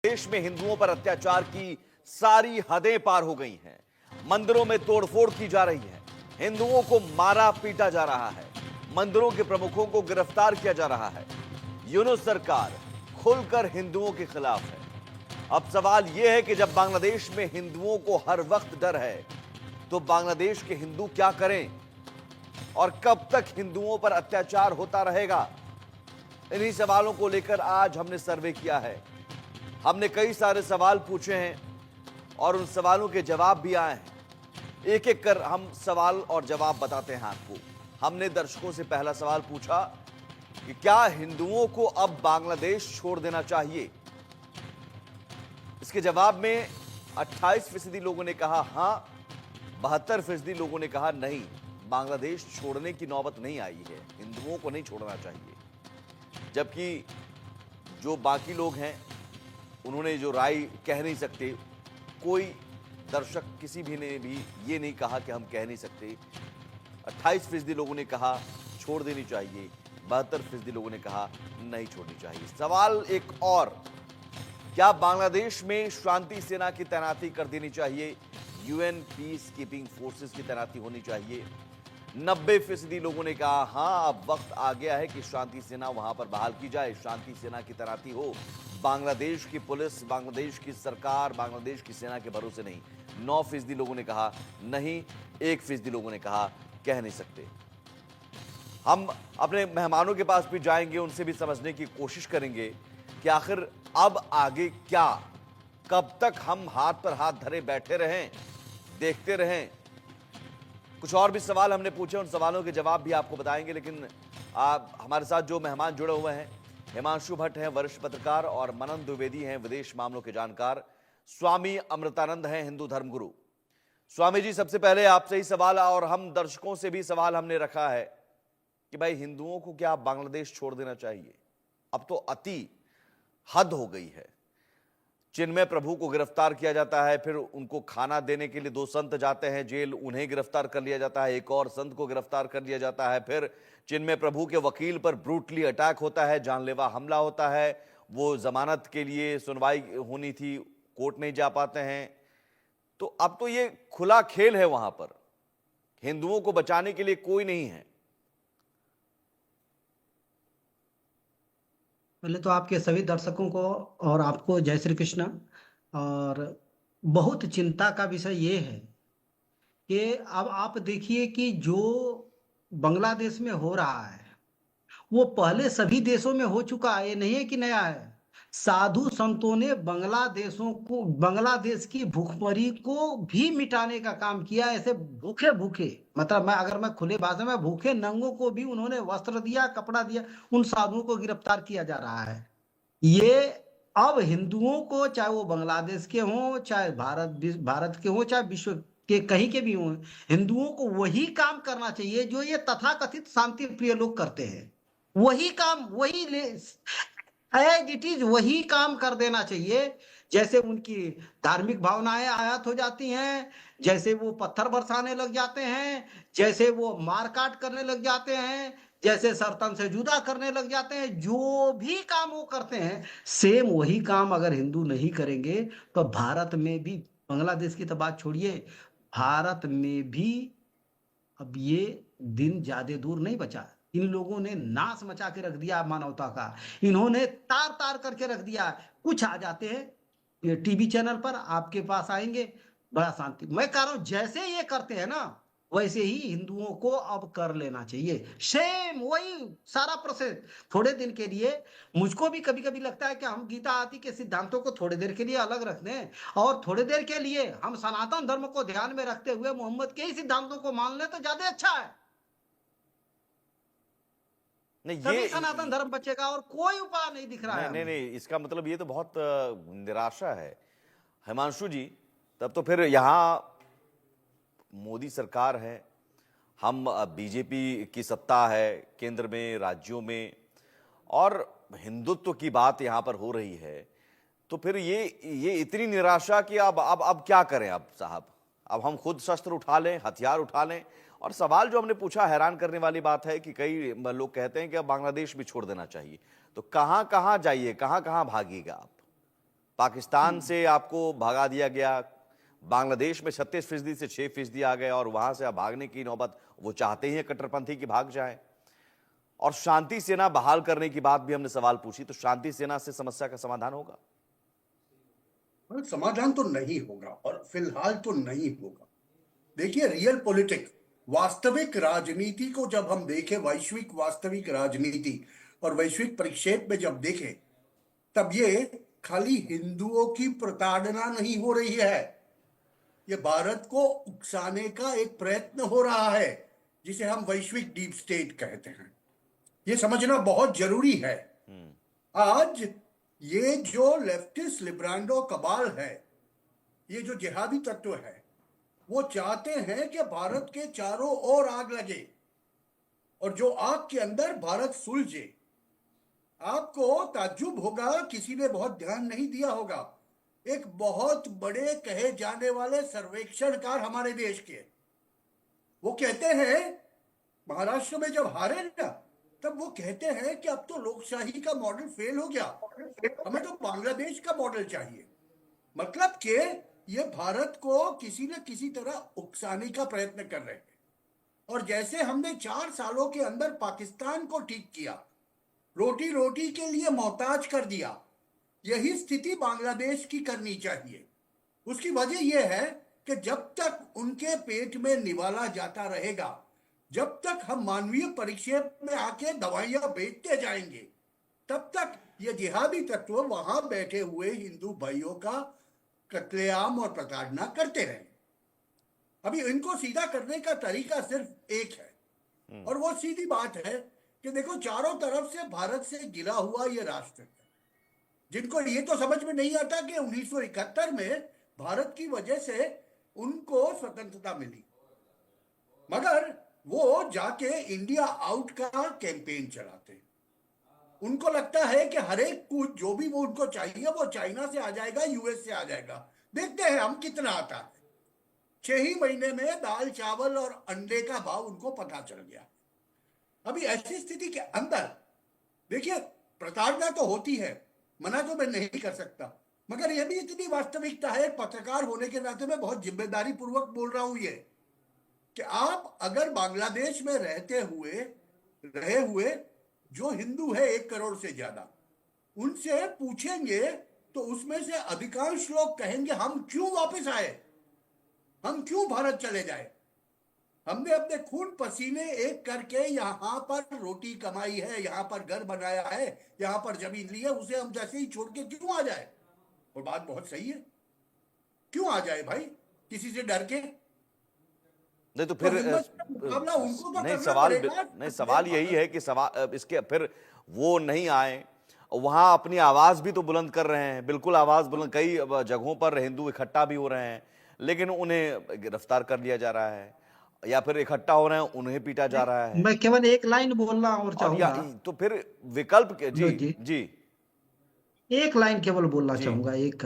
देश में हिंदुओं पर अत्याचार की सारी हदें पार हो गई हैं। मंदिरों में तोड़फोड़ की जा रही है, हिंदुओं को मारा पीटा जा रहा है, मंदिरों के प्रमुखों को गिरफ्तार किया जा रहा है। यूनुस सरकार खुलकर हिंदुओं के खिलाफ है। अब सवाल यह है कि जब बांग्लादेश में हिंदुओं को हर वक्त डर है, तो बांग्लादेश के हिंदू क्या करें और कब तक हिंदुओं पर अत्याचार होता रहेगा? इन्हीं सवालों को लेकर आज हमने सर्वे किया है। हमने कई सारे सवाल पूछे हैं और उन सवालों के जवाब भी आए हैं। एक एक कर हम सवाल और जवाब बताते हैं आपको। हमने दर्शकों से पहला सवाल पूछा कि क्या हिंदुओं को अब बांग्लादेश छोड़ देना चाहिए? इसके जवाब में 28% लोगों ने कहा हां, 72% लोगों ने कहा नहीं, बांग्लादेश छोड़ने की नौबत नहीं आई है, हिंदुओं को नहीं छोड़ना चाहिए। जबकि जो बाकी लोग हैं उन्होंने जो राय कह नहीं सकते, कोई दर्शक किसी भी ने भी ये नहीं कहा कि हम कह नहीं सकते। 28% लोगों ने कहा छोड़ देनी चाहिए, 72% लोगों ने कहा नहीं छोड़नी चाहिए। सवाल एक और, क्या बांग्लादेश में शांति सेना की तैनाती कर देनी चाहिए, यूएन पीस कीपिंग फोर्सेस की तैनाती होनी चाहिए? 90% लोगों ने कहा हां, अब वक्त आ गया है कि शांति सेना वहां पर बहाल की जाए, शांति सेना की तैनाती हो। बांग्लादेश की पुलिस, बांग्लादेश की सरकार, बांग्लादेश की सेना के भरोसे नहीं। 9% लोगों ने कहा नहीं, 1% लोगों ने कहा कह नहीं सकते। हम अपने मेहमानों के पास भी जाएंगे, उनसे भी समझने की कोशिश करेंगे कि आखिर अब आगे क्या, कब तक हम हाथ पर हाथ धरे बैठे रहें, देखते रहें? कुछ और भी सवाल हमने पूछे, उन सवालों के जवाब भी आपको बताएंगे। लेकिन आप हमारे साथ जो मेहमान जुड़े हुए हैं, हिमांशु भट्ट हैं वरिष्ठ पत्रकार, और मनन द्विवेदी हैं विदेश मामलों के जानकार, स्वामी अमृतानंद हैं हिंदू धर्मगुरु। स्वामी जी, सबसे पहले आपसे ही सवाल, और हम दर्शकों से भी सवाल हमने रखा है कि भाई हिंदुओं को क्या बांग्लादेश छोड़ देना चाहिए? अब तो अति हद हो गई है। चिन्मय प्रभु को गिरफ्तार किया जाता है, फिर उनको खाना देने के लिए 2 संत जाते हैं जेल, उन्हें गिरफ्तार कर लिया जाता है, एक और संत को गिरफ्तार कर लिया जाता है, फिर चिन्मय प्रभु के वकील पर ब्रूटली अटैक होता है, जानलेवा हमला होता है, वो जमानत के लिए सुनवाई होनी थी, कोर्ट नहीं जा पाते हैं। तो अब तो ये खुला खेल है, वहां पर हिंदुओं को बचाने के लिए कोई नहीं है। पहले तो आपके सभी दर्शकों को और आपको जय श्री कृष्ण। और बहुत चिंता का विषय ये है कि अब आप देखिए कि जो बांग्लादेश में हो रहा है वो पहले सभी देशों में हो चुका है, ये नहीं है कि नया है। साधु संतों ने बांग्लादेश की भूखमरी को भी मिटाने का काम किया। ऐसे भूखे भूखे, मतलब अगर मैं खुले भाषा में, भूखे नंगों को भी उन्होंने वस्त्र दिया, कपड़ा दिया। उन साधुओं को गिरफ्तार किया जा रहा है। ये अब हिंदुओं को, चाहे वो बांग्लादेश के हों, चाहे भारत के हों, चाहे विश्व के कहीं के भी हों, हिंदुओं को वही काम करना चाहिए जो ये तथाकथित शांति प्रिय लोग करते हैं। वही काम, एज इट इज वही काम कर देना चाहिए। जैसे उनकी धार्मिक भावनाएं आयत हो जाती हैं, जैसे वो पत्थर बरसाने लग जाते हैं, जैसे वो मारकाट करने लग जाते हैं, जैसे सरतन से जुदा करने लग जाते हैं, जो भी काम वो करते हैं, सेम वही काम अगर हिंदू नहीं करेंगे तो भारत में भी, बांग्लादेश की तो बात छोड़िए, भारत में भी अब ये दिन ज्यादा दूर नहीं बचा। इन लोगों ने नाश मचा के रख दिया मानवता का, इन्होंने तार तार करके रख दिया। कुछ आ जाते हैं ये टीवी चैनल पर, आपके पास आएंगे, बड़ा शांति। मैं कह रहा हूं जैसे ये करते हैं ना, वैसे ही हिंदुओं को अब कर लेना चाहिए, सेम वही सारा प्रोसेस। थोड़े दिन के लिए मुझको भी कभी कभी लगता है कि हम गीता आदि के सिद्धांतों को थोड़ी देर के लिए अलग रख दें, और थोड़ी देर के लिए हम सनातन धर्म को ध्यान में रखते हुए मोहम्मद के ही सिद्धांतों को मान लें तो ज्यादा अच्छा है। नहीं, तभी ये सनातन धर्म बचेगा, और कोई उपाय नहीं दिख रहा नहीं है नहीं हमें। नहीं, इसका मतलब ये तो बहुत निराशा है हिमांशु जी। तब तो फिर यहाँ मोदी सरकार है, हम बीजेपी की सत्ता है केंद्र में, राज्यों में, और हिंदुत्व की बात यहां पर हो रही है। तो फिर ये इतनी निराशा कि अब क्या करें? अब साहब, अब हम खुद शस्त्र उठा लें, हथियार उठा लें? और सवाल जो हमने पूछा, हैरान करने वाली बात है कि कई लोग कहते हैं कि अब बांग्लादेश भी छोड़ देना चाहिए। तो कहां कहां जाइए, कहां कहां भागिएगा आप? पाकिस्तान से आपको भगा दिया गया, बांग्लादेश में 36% से 6% आ गए और वहां से अब भागने की नौबत वो चाहते ही हैं कट्टरपंथी की भाग जाए। और शांति सेना बहाल करने की बात भी हमने सवाल पूछी, तो शांति सेना से समस्या का समाधान होगा? समाधान तो नहीं होगा और फिलहाल तो नहीं होगा। देखिए, रियल पॉलिटिक्स, वास्तविक राजनीति को जब हम देखें, वैश्विक वास्तविक राजनीति और वैश्विक परिप्रेक्ष्य में जब देखें, तब ये खाली हिंदुओं की प्रताड़ना नहीं हो रही है, ये भारत को उकसाने का एक प्रयत्न हो रहा है, जिसे हम वैश्विक डीप स्टेट कहते हैं। ये समझना बहुत जरूरी है। आज ये जो लेफ्टिस्ट लिब्रांडो कबाल है, ये जो जिहादी तत्व है, वो चाहते हैं कि भारत के चारों ओर आग लगे और जो आग के अंदर भारत सुलझे। आपको ताज्जुब होगा, किसी ने बहुत ध्यान नहीं दिया होगा, एक बहुत बड़े कहे जाने वाले सर्वेक्षणकार हमारे देश के, वो कहते हैं, महाराष्ट्र में जब हारे ना, तब वो कहते हैं कि अब तो लोकशाही का मॉडल फेल हो गया, हमें तो बांग्लादेश का मॉडल चाहिए। मतलब कि ये भारत को किसी न किसी तरह उकसाने का प्रयत्न कर रहे हैं। और जैसे हमने 4 सालों के अंदर पाकिस्तान को ठीक किया, रोटी रोटी के लिए मोहताज कर दिया, यही स्थिति बांग्लादेश की करनी चाहिए। उसकी वजह यह है कि जब तक उनके पेट में निवाला जाता रहेगा, जब तक हम मानवीय परिक्षेप में आके दवाइयां बेचते जाएंगे, तब तक ये जिहादी तत्व वहां बैठे हुए हिंदू भाइयों का कत्लेआम और प्रताड़ना करते रहे। अभी इनको सीधा करने का तरीका सिर्फ एक है, और वो सीधी बात है कि देखो, चारों तरफ से भारत से गिरा हुआ ये राष्ट्र है, जिनको ये तो समझ में नहीं आता कि 1971 में भारत की वजह से उनको स्वतंत्रता मिली, मगर वो जाके इंडिया आउट का कैंपेन चलाते हैं। उनको लगता है कि हर एक कुछ जो भी वो उनको चाहिए वो चाइना से आ जाएगा, यूएस से आ जाएगा, देखते हैं हम कितना आता है। 6 ही महीने में दाल चावल और अंडे का भाव उनको पता चल गया। अभी ऐसी स्थिति के अंदर देखिए, प्रताड़ना तो होती है, मना तो मैं नहीं कर सकता, मगर यह भी इतनी वास्तविकता है, पत्रकार होने के नाते मैं बहुत जिम्मेदारी पूर्वक बोल रहा हूं ये, कि आप अगर बांग्लादेश में रहे हुए जो हिंदू है 1 करोड़ से ज्यादा, उनसे पूछेंगे तो उसमें से अधिकांश लोग कहेंगे हम क्यों वापस आए, हम क्यों भारत चले जाए, हमने अपने खून पसीने एक करके यहाँ पर रोटी कमाई है, यहाँ पर घर बनाया है, यहाँ पर जमीन ली है, उसे हम जैसे ही छोड़ के क्यों आ जाए। और बात बहुत सही है, क्यों आ जाए भाई, किसी से डर के? नहीं तो फिर नहीं, सवाल यही है कि सवाल इसके फिर वो नहीं आए, वहां अपनी आवाज भी तो बुलंद कर रहे हैं, बिल्कुल आवाज बुलंद, कई जगहों पर हिंदू इकट्ठा भी हो रहे हैं, लेकिन उन्हें गिरफ्तार कर लिया जा रहा है, या फिर इकट्ठा हो रहे हैं उन्हें पीटा जा रहा है। मैं केवल एक लाइन बोलना और चाहूंगा, तो फिर विकल्प जी एक लाइन केवल बोलना चाहूंगा। एक,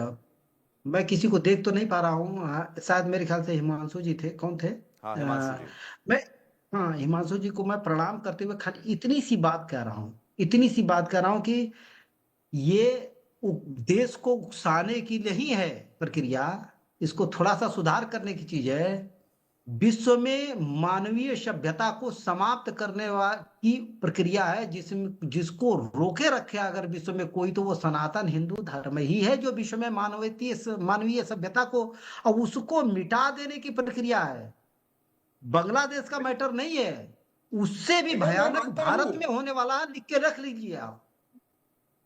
मैं किसी को देख तो नहीं पा रहा हूँ, शायद मेरे ख्याल से हिमांशु जी थे, कौन थे? हाँ, हिमांशु जी। मैं हिमांशु जी को मैं प्रणाम करते हुए खाली इतनी सी बात कह रहा हूँ कि ये देश को उकसाने की नहीं है प्रक्रिया, इसको थोड़ा सा सुधार करने की चीज है। विश्व में मानवीय सभ्यता को समाप्त करने की प्रक्रिया है, जिसको रोके रखे अगर विश्व में कोई, तो वो सनातन हिंदू धर्म ही है, जो विश्व में मानवीय सभ्यता को और उसको मिटा देने की प्रक्रिया है। बांग्लादेश का मैटर नहीं है, उससे भी भयानक भारत में होने वाला है, लिख के रख लीजिए आप।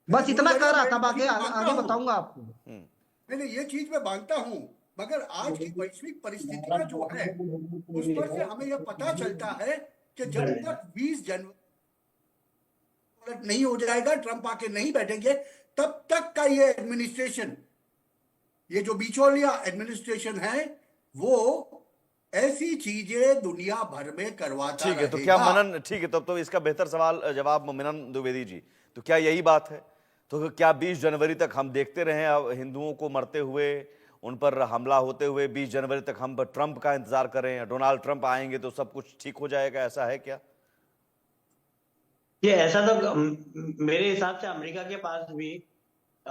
बस इतना कह रहा था, बाकी आगे बताऊंगा आपको। नहीं, ये चीज मैं मानता हूं, मगर आज की वैश्विक परिस्थितियां जो है, उस पर से हमें यह पता चलता है कि जब तक 20 जनवरी नहीं हो जाएगा, ट्रंप आके नहीं बैठेंगे, तब तक का ये एडमिनिस्ट्रेशन, ये जो बिचौलिया एडमिनिस्ट्रेशन है, वो ऐसी चीजें दुनिया भर में करवाता रहेगा। ठीक है, तो क्या मनन, ठीक है, तो इसका बेहतर जवाब मनन द्विवेदी जी, तो क्या यही बात है? तो क्या 20 जनवरी तक हम देखते रहे हिंदुओं को मरते हुए, उन पर हमला होते हुए? 20 जनवरी तक हम ट्रंप का इंतजार करें, डोनाल्ड ट्रंप आएंगे तो सब कुछ ठीक हो जाएगा, ऐसा है क्या? ये ऐसा तो मेरे हिसाब से अमेरिका के पास भी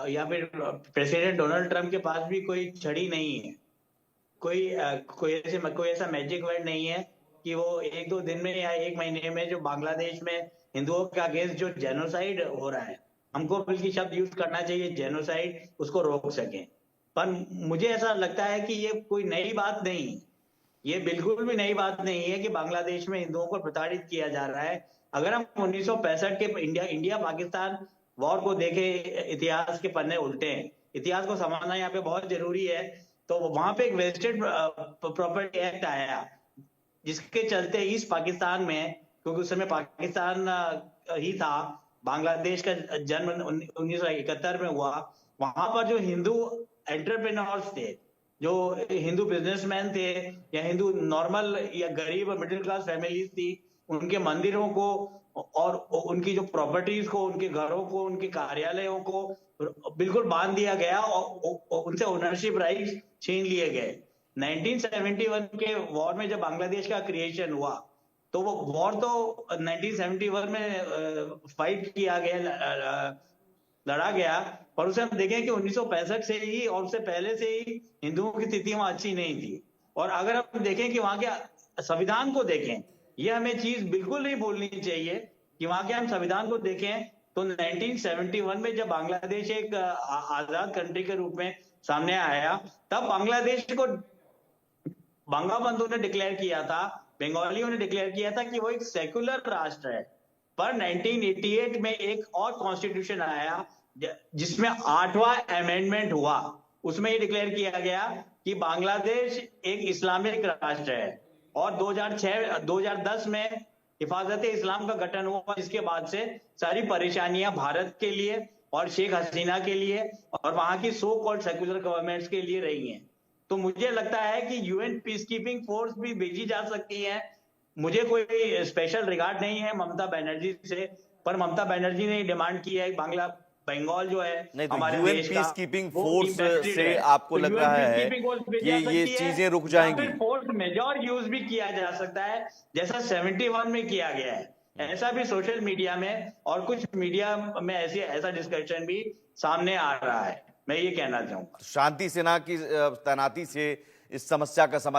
या फिर प्रेसिडेंट डोनाल्ड ट्रंप के पास भी कोई छड़ी नहीं है, कोई ऐसा मैजिक वर्ड नहीं है कि वो 1-2 दिन में या 1 महीने में जो बांग्लादेश में हिंदुओं के अगेंस्ट जो जेनोसाइड हो रहा है, हमको बल्कि शब्द यूज करना चाहिए जेनोसाइड, उसको रोक सकें। पर मुझे ऐसा लगता है कि ये कोई नई बात नहीं है, ये बिल्कुल भी नई बात नहीं है कि बांग्लादेश में हिंदुओं को प्रताड़ित किया जा रहा है। अगर हम 1965 के इंडिया पाकिस्तान वॉर को देखें, इतिहास के पन्ने उल्टे हैं, इतिहास को समझना यहाँ पे बहुत जरूरी है। तो वहां पे एक वेस्टेड प्रॉपर्टी एक्ट आया, जिसके चलते ईस्ट पाकिस्तान में, क्योंकि उस समय पाकिस्तान ही था, बांग्लादेश का जन्म 1971 में हुआ, वहां पर जो हिंदू एंटरप्रेन्योर्स थे, जो हिंदू बिजनेसमैन थे या हिंदू नॉर्मल या गरीब मिडिल क्लास फैमिलीज थी, उनके मंदिरों को और उनकी जो प्रॉपर्टीज को, उनके घरों को, उनके कार्यालयों को बिल्कुल बांध दिया गया और उनसे ओनरशिप राइट्स छीन लिए गए। 1971 के वॉर में जब बांग्लादेश का क्रिएशन हुआ, तो वो वॉर तो 1971 में फाइट किया गया, लड़ा गया, पर उसे हम देखें कि 1965 से ही और उससे पहले से ही हिंदुओं की स्थिति वहां अच्छी नहीं थी। और अगर हम देखें कि वहां के संविधान को देखें, ये हमें चीज बिल्कुल नहीं भूलनी चाहिए कि वहां के हम संविधान को देखें तो 1971 में जब बांग्लादेश एक आजाद कंट्री के रूप में सामने आया, तब बांग्लादेश को बंगबंधु ने डिक्लेयर किया था, बंगालियों ने डिक्लेयर किया था कि वो एक सेक्युलर राष्ट्र है। पर 1988 में एक और कॉन्स्टिट्यूशन आया जिसमें 8वां अमेंडमेंट हुआ, उसमें ये डिक्लेयर किया गया कि बांग्लादेश एक इस्लामिक राष्ट्र है। और 2010 में हिफाजत इस्लाम का गठन हुआ, जिसके बाद से सारी परेशानियां भारत के लिए और शेख हसीना के लिए और वहां की सो कॉल्ड सेक्युलर गवर्नमेंट्स के लिए रही हैं। तो मुझे लगता है कि यूएन पीस कीपिंग फोर्स भी भेजी जा सकती है। मुझे कोई स्पेशल रिगार्ड नहीं है ममता बनर्जी से, पर ममता बनर्जी ने डिमांड की है बंगाल जो है नहीं, तो हमारे यूएन देश का, पीस कीपिंग वो फोर्स invested से है। आपको तो लग UN रहा है peacekeeping force भेजी कि जा ये सकती है, चीजें रुक या जाएंगी? फिर फोर्स मेजॉर यूज भी किया जा सकता है, जैसा 71 में किया गया है। ऐसा भी सोशल मीडिया में और कुछ मीडिया में ऐसा डिस्कशन भी सामने आ रहा है। मैं ये कहना चाहूंगा, शांति सेना की तैनाती से इस समस्या का समाधान